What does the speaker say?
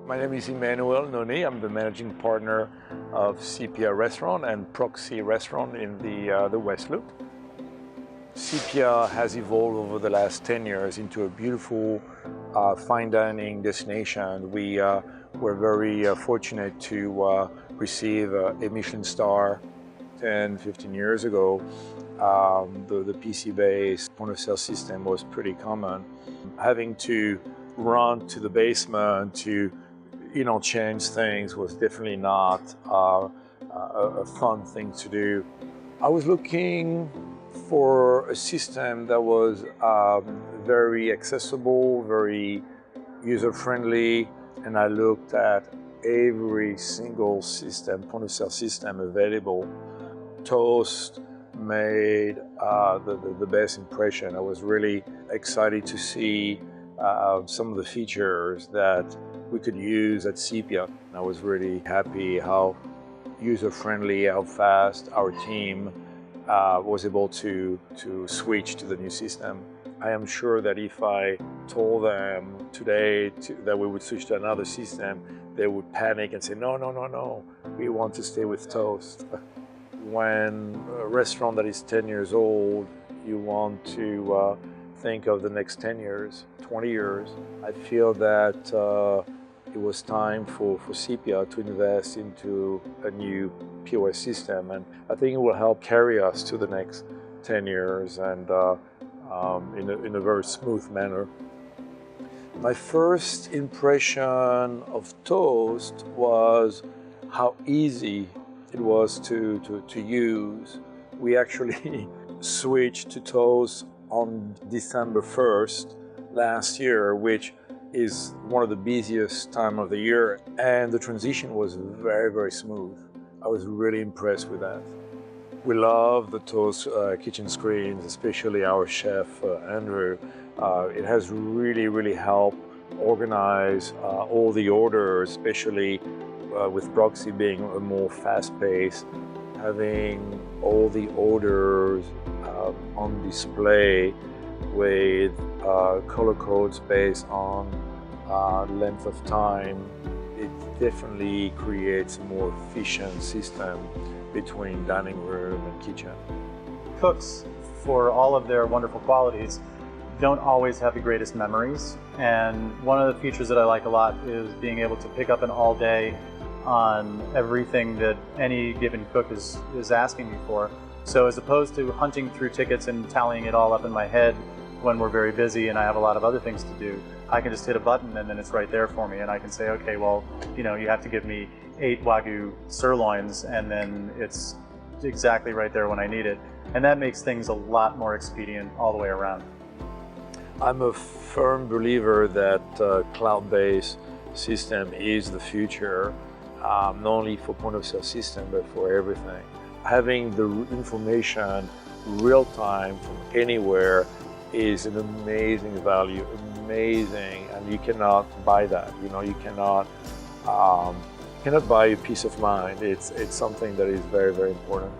My name is Emmanuel Noni. I'm the managing partner of Sepia Restaurant and Proxy Restaurant in the West Loop. Sepia has evolved over the last 10 years into a beautiful fine dining destination. We're very fortunate to receive a Michelin star 10, 15 years ago. The PC-based point-of-sale system was pretty common. Having to run to the basement to change things was definitely not a fun thing to do. I was looking for a system that was very accessible, very user-friendly, and I looked at every single system, point-of-sale system available. Toast made the best impression. I was really excited to see some of the features that we could use at Sepia. I was really happy how user-friendly, how fast our team was able to switch to the new system. I am sure that if I told them today that we would switch to another system, they would panic and say, no, we want to stay with Toast. When a restaurant that is 10 years old, you want to think of the next 10 years, 20 years. I feel that it was time for Sepia to invest into a new POS system, and I think it will help carry us to the next 10 years and in a very smooth manner. My first impression of Toast was how easy it was to use. We actually switched to Toast on December 1st last year, which is one of the busiest time of the year, and the transition was very, very smooth. I was really impressed with that. We love the Toast kitchen screens, especially our chef, Andrew. It has really helped organize all the orders, especially with Proxy being a more fast-paced, having all the orders on display with color codes based on length of time. It definitely creates a more efficient system between dining room and kitchen. Cooks, for all of their wonderful qualities, don't always have the greatest memories, and one of the features that I like a lot is being able to pick up an all day on everything that any given cook is asking me for. So as opposed to hunting through tickets and tallying it all up in my head when we're very busy and I have a lot of other things to do, I can just hit a button and then it's right there for me, and I can say, okay, well, you have to give me 8 Wagyu sirloins, and then it's exactly right there when I need it. And that makes things a lot more expedient all the way around. I'm a firm believer that cloud-based system is the future, not only for point-of-sale system, but for everything. Having the information real-time from anywhere is an amazing value, and you cannot buy that. You cannot buy a peace of mind. It's something that is very, very important.